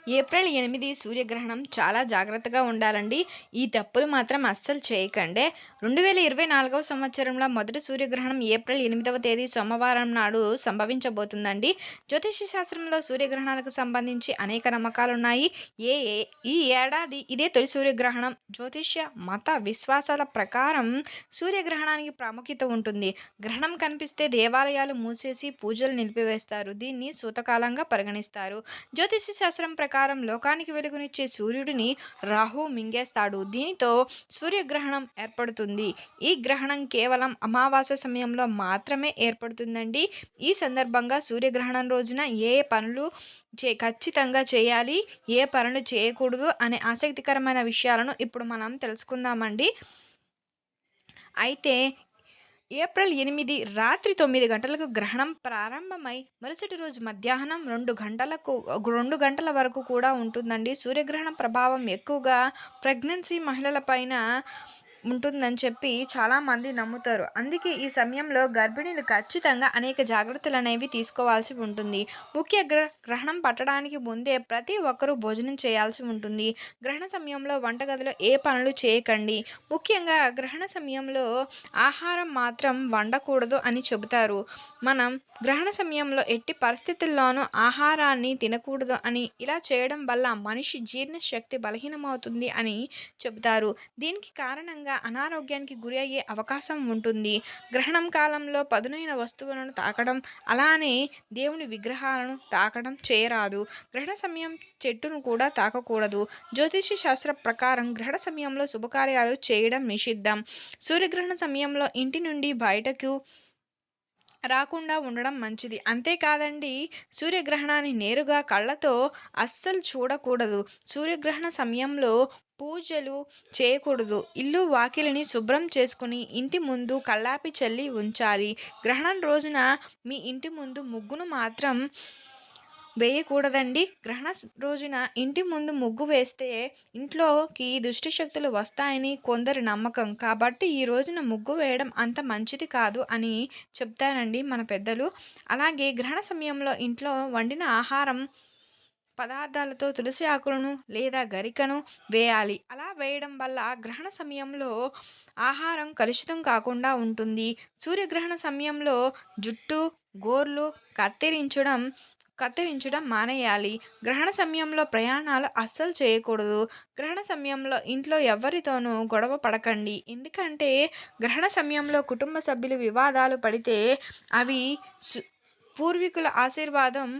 April 8 సూర్యగ్రహణం చాలా జాగ్రత్తగా ఉండాలండి. ఈ తప్పులు మాత్రం అస్సలు చేయకండే. 2024వ సంవత్సరంలో మొదటి సూర్యగ్రహణం ఏప్రిల్ 8వ తేదీ సోమవారం నాడు సంభవించబోతుందండి. జ్యోతిష్య శాస్త్రంలో సూర్యగ్రహణాలకు సంబంధించి అనేక నమ్మకాలున్నాయి. ఏ ఏ ఈ ఏడాది ఇదే తొలి సూర్యగ్రహణం. జ్యోతిష్య మత విశ్వాసాల ప్రకారం సూర్యగ్రహణానికి ప్రాముఖ్యత ఉంటుంది. గ్రహణం కనిపిస్తే దేవాలయాలు మూసేసి పూజలు నిలిపివేస్తారు. దీన్ని సూతకాలంగా పరిగణిస్తారు. జ్యోతిష్య శాస్త్రం ప్రకారం లోకానికి వెలుగునిచ్చే సూర్యుడిని రాహువు మింగేస్తాడు. దీనితో సూర్యగ్రహణం ఏర్పడుతుంది. ఈ గ్రహణం కేవలం అమావాస్య సమయంలో మాత్రమే ఏర్పడుతుందండి. ఈ సందర్భంగా సూర్యగ్రహణం రోజున ఏ ఏ పనులు ఖచ్చితంగా చేయాలి, ఏ పనులు చేయకూడదు అనే ఆసక్తికరమైన విషయాలను ఇప్పుడు మనం తెలుసుకుందామండి. అయితే ఏప్రిల్ 8 రాత్రి 9 గంటలకు గ్రహణం ప్రారంభమై మరుసటి రోజు మధ్యాహ్నం 2 గంటల వరకు కూడా ఉంటుందండి. సూర్యగ్రహణం ప్రభావం ఎక్కువగా ప్రెగ్నెన్సీ మహిళల పైన ఉంటుందని చెప్పి చాలామంది నమ్ముతారు. అందుకే ఈ సమయంలో గర్భిణీలు ఖచ్చితంగా అనేక జాగ్రత్తలనేవి తీసుకోవాల్సి ఉంటుంది. ముఖ్య గ్రహణం పట్టడానికి ముందే ప్రతి ఒక్కరూ భోజనం చేయాల్సి ఉంటుంది. గ్రహణ సమయంలో వంటగదిలో ఏ పనులు చేయకండి. ముఖ్యంగా గ్రహణ సమయంలో ఆహారం మాత్రం వండకూడదు అని చెబుతారు. మనం గ్రహణ సమయంలో ఎట్టి పరిస్థితుల్లోనూ ఆహారాన్ని తినకూడదు అని, ఇలా చేయడం వల్ల మనిషి జీర్ణశక్తి బలహీనమవుతుంది అని చెబుతారు. దీనికి కారణంగా అనారోగ్యానికి గురి అయ్యే అవకాశం ఉంటుంది. గ్రహణం కాలంలో పదునైన వస్తువులను తాకడం, అలానే దేవుని విగ్రహాలను తాకడం చేయరాదు. గ్రహణ సమయం చెట్టును కూడా తాకకూడదు. జ్యోతిష్య శాస్త్ర ప్రకారం గ్రహణ సమయంలో శుభకార్యాలు చేయడం నిషిద్ధం. సూర్యగ్రహణ సమయంలో ఇంటి నుండి బయటకు రాకుండా ఉండడం మంచిది. అంతేకాదండి, సూర్యగ్రహణాన్ని నేరుగా కళ్ళతో అస్సలు చూడకూడదు. సూర్యగ్రహణ సమయంలో పూజలు చేయకూడదు. ఇల్లు వాకిలిని శుభ్రం చేసుకుని ఇంటి ముందు కల్లాపి చల్లి ఉంచాలి. గ్రహణం రోజున మీ ఇంటి ముందు ముగ్గును మాత్రం వేయకూడదండి. రోజున ఇంటి ముందు ముగ్గు వేస్తే ఇంట్లోకి దుష్ట శక్తులు వస్తాయని కొందరి నమ్మకం. కాబట్టి ఈ రోజున ముగ్గు వేయడం అంత మంచిది కాదు అని చెప్తారండి మన పెద్దలు. అలాగే గ్రహణ సమయంలో ఇంట్లో వండిన ఆహారం పదార్థాలతో తులసి ఆకులను లేదా గరికను వేయాలి. అలా వేయడం వల్ల గ్రహణ సమయంలో ఆహారం కలుషితం కాకుండా ఉంటుంది. సూర్యగ్రహణ సమయంలో జుట్టు, గోర్లు కత్తిరించడం మానేయాలి. గ్రహణ సమయంలో ప్రయాణాలు అస్సలు చేయకూడదు. గ్రహణ సమయంలో ఇంట్లో ఎవరితోనూ గొడవ పడకండి. ఎందుకంటే గ్రహణ సమయంలో కుటుంబ సభ్యులు వివాదాలు పడితే అవి పూర్వీకుల ఆశీర్వాదం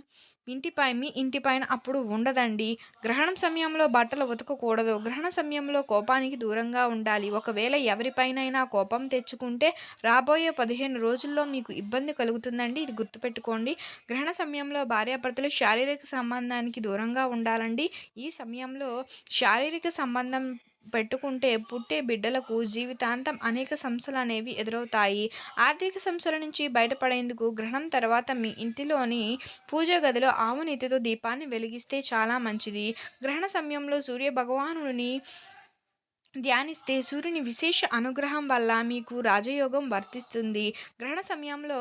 మీ ఇంటిపైన అప్పుడు ఉండదండి. గ్రహణం సమయంలో బట్టలు ఉతకకూడదు. గ్రహణ సమయంలో కోపానికి దూరంగా ఉండాలి. ఒకవేళ ఎవరిపైనైనా కోపం తెచ్చుకుంటే రాబోయే 15 రోజుల్లో మీకు ఇబ్బంది కలుగుతుందండి. ఇది గుర్తుపెట్టుకోండి. గ్రహణ సమయంలో భార్యాభర్తలు శారీరక సంబంధానికి దూరంగా ఉండాలండి. ఈ సమయంలో శారీరక సంబంధం పెట్టుకుంటే పుట్టే బిడ్డలకు జీవితాంతం అనేక సమస్యలు అనేవి ఎదురవుతాయి. ఆర్థిక సమస్యల నుంచి బయటపడేందుకు గ్రహణం తర్వాత మీ ఇంటిలోని పూజా గదిలో ఆవు నెయ్యితో దీపాన్ని వెలిగిస్తే చాలా మంచిది. గ్రహణ సమయంలో సూర్య భగవానుడిని ధ్యానిస్తే సూర్యుని విశేష అనుగ్రహం వల్ల మీకు రాజయోగం వర్తిస్తుంది. గ్రహణ సమయంలో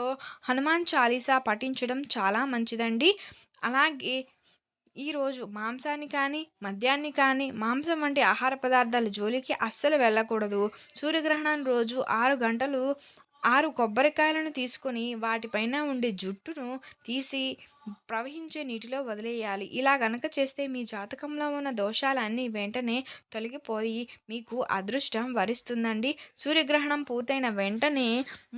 హనుమాన్ చాలీసా పఠించడం చాలా మంచిదండి. అలాగే ఈరోజు మాంసాన్ని కానీ, మద్యాన్ని కానీ, మాంసం వంటి ఆహార పదార్థాల జోలికి అస్సలు వెళ్ళకూడదు. సూర్యగ్రహణం రోజు 6 గంటలు 6 కొబ్బరికాయలను తీసుకొని వాటిపైన ఉండే జుట్టును తీసి ప్రవహించే నీటిలో వదిలేయాలి. ఇలా గనక చేస్తే మీ జాతకంలో ఉన్న దోషాలన్నీ వెంటనే తొలగిపోయి మీకు అదృష్టం వరిస్తుందండి. సూర్యగ్రహణం పూర్తయిన వెంటనే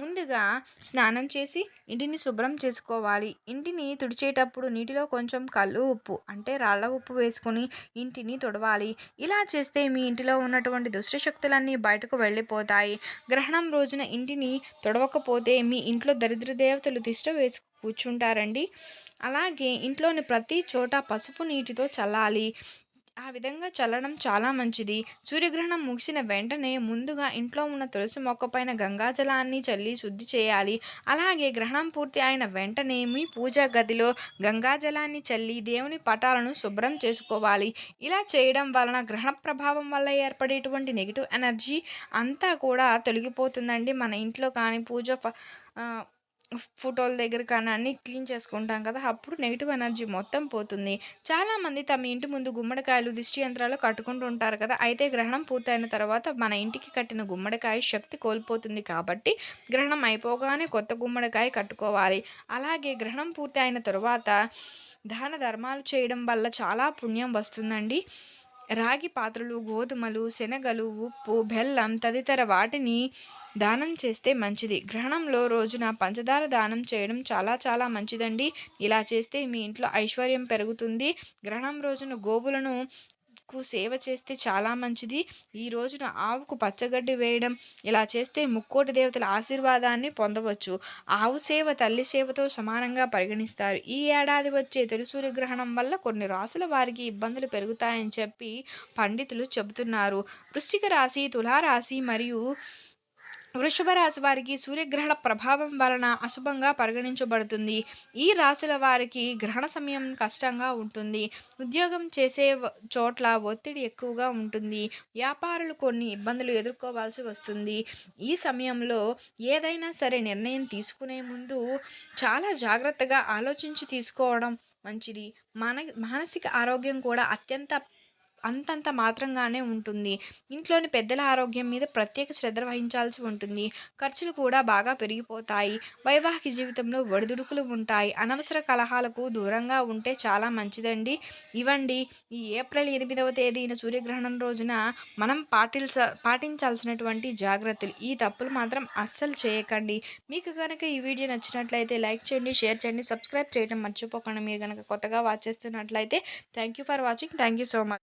ముందుగా స్నానం చేసి ఇంటిని శుభ్రం చేసుకోవాలి. ఇంటిని తుడిచేటప్పుడు నీటిలో కొంచెం కల్లు ఉప్పు అంటే రాళ్ళ ఉప్పు వేసుకొని ఇంటిని తుడవాలి. ఇలా చేస్తే మీ ఇంటిలో ఉన్నటువంటి దుష్ట శక్తులన్నీ బయటకు వెళ్ళిపోతాయి. గ్రహణం రోజున ఇంటిని తుడవకపోతే మీ ఇంట్లో దరిద్ర దేవతలు తిష్ట వేసి కూర్చుంటారండి. అలాగే ఇంట్లోని ప్రతి చోట పసుపు నీటితో చల్లాలి. ఆ విధంగా చల్లడం చాలా మంచిది. సూర్యగ్రహణం ముగిసిన వెంటనే ముందుగా ఇంట్లో ఉన్న తులసి మొక్క పైన గంగాజలాన్ని చల్లి శుద్ధి చేయాలి. అలాగే గ్రహణం పూర్తి అయిన వెంటనే మీ పూజా గదిలో గంగాజలాన్ని చల్లి దేవుని పటాలను శుభ్రం చేసుకోవాలి. ఇలా చేయడం వలన గ్రహణ ప్రభావం వల్ల ఏర్పడేటువంటి నెగిటివ్ ఎనర్జీ అంతా కూడా తొలగిపోతుందండి. మన ఇంట్లో కానీ ఫోటోల దగ్గర కానీ అన్నీ క్లీన్ చేసుకుంటాం కదా! అప్పుడు నెగెటివ్ ఎనర్జీ మొత్తం పోతుంది. చాలామంది తమ ఇంటి ముందు గుమ్మడికాయలు, దిష్టి యంత్రాలు కట్టుకుంటూ ఉంటారు కదా! అయితే గ్రహణం పూర్తయిన తర్వాత మన ఇంటికి కట్టిన గుమ్మడికాయ శక్తి కోల్పోతుంది కాబట్టి గ్రహణం అయిపోగానే కొత్త గుమ్మడికాయ కట్టుకోవాలి. అలాగే గ్రహణం పూర్తి అయిన తరువాత దాన ధర్మాలు చేయడం వల్ల చాలా పుణ్యం వస్తుందండి. రాగి పాత్రలు, గోధుమలు, శనగలు, ఉప్పు, బెల్లం తదితర వాటిని దానం చేస్తే మంచిది. గ్రహణంలో రోజున పంచదార దానం చేయడం చాలా చాలా మంచిదండి. ఇలా చేస్తే మీ ఇంట్లో ఐశ్వర్యం పెరుగుతుంది. గ్రహణం రోజున గోవులను సేవ చేస్తే చాలా మంచిది. ఈ రోజున ఆవుకు పచ్చగడ్డి వేయడం, ఇలా చేస్తే ముక్కోటి దేవతల ఆశీర్వాదాన్ని పొందవచ్చు. ఆవు సేవ తల్లి సేవతో సమానంగా పరిగణిస్తారు. ఈ ఏడాది వచ్చే తొలి సూర్యగ్రహణం వల్ల కొన్ని రాసుల వారికి ఇబ్బందులు పెరుగుతాయని చెప్పి పండితులు చెబుతున్నారు. వృశ్చిక రాశి, తులారాశి మరియు వృషభ రాశి వారికి సూర్యగ్రహణ ప్రభావం వలన అశుభంగా పరిగణించబడుతుంది. ఈ రాశుల వారికి గ్రహణ సమయం కష్టంగా ఉంటుంది. ఉద్యోగం చేసే చోట్ల ఒత్తిడి ఎక్కువగా ఉంటుంది. వ్యాపారులు కొన్ని ఇబ్బందులు ఎదుర్కోవాల్సి వస్తుంది. ఈ సమయంలో ఏదైనా సరే నిర్ణయం తీసుకునే ముందు చాలా జాగ్రత్తగా ఆలోచించి తీసుకోవడం మంచిది. మన మానసిక ఆరోగ్యం కూడా అంతంత మాత్రంగానే ఉంటుంది. ఇంట్లోని పెద్దల ఆరోగ్యం మీద ప్రత్యేక శ్రద్ధ వహించాల్సి ఉంటుంది. ఖర్చులు కూడా బాగా పెరిగిపోతాయి. వైవాహిక జీవితంలో ఒడిదుడుకులు ఉంటాయి. అనవసర కలహాలకు దూరంగా ఉంటే చాలా మంచిదండి. ఇవండి ఈ ఏప్రిల్ 8వ తేదీన సూర్యగ్రహణం రోజున మనం పాటించాల్సినటువంటి జాగ్రత్తలు. ఈ తప్పులు మాత్రం అస్సలు చేయకండి. మీకు కనుక ఈ వీడియో నచ్చినట్లయితే లైక్ చేయండి, షేర్ చేయండి, సబ్స్క్రైబ్ చేయడం మర్చిపోకండి. మీరు కనుక కొత్తగా వాచ్ చేస్తున్నట్లయితే thank you for watching. Thank you so much.